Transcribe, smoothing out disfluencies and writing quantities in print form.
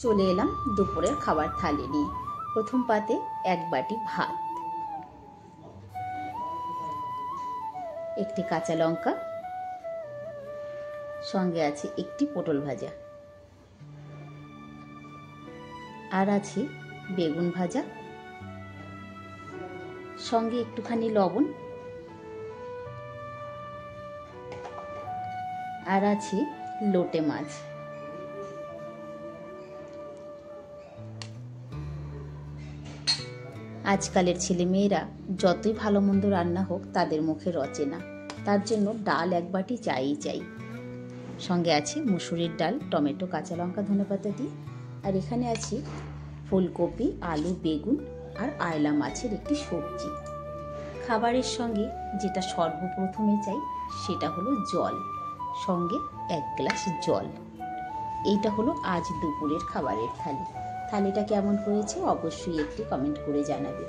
চলে এলাম দুপুরের খাবার থালি নিয়ে। প্রথম পাতে এক বাটি ভাত, একটি কাঁচা লঙ্কা, সঙ্গে আছে একটি পটল ভাজা, আর আছে বেগুন ভাজা, সঙ্গে একটুখানি লবণ, আর আছে লোটে মাছ। আজকালের ছেলেমেয়েরা যতই ভালো মন্দ রান্না হোক তাদের মুখে রচে না, তার জন্য ডাল এক বাটি চাই। সঙ্গে আছে মুসুরির ডাল, টমেটো, কাঁচা লঙ্কা, ধনেপাতা দিয়ে। আর এখানে আছে ফুলকপি, আলু, বেগুন আর আয়লা মাছের একটি সবজি। খাবারের সঙ্গে যেটা সর্বপ্রথমে চাই সেটা হলো জল, সঙ্গে এক গ্লাস জল। এইটা হলো আজ দুপুরের খাবারের থালি। থালিটা কেমন হয়েছে অবশ্যই একটি কমেন্ট করে জানাবে।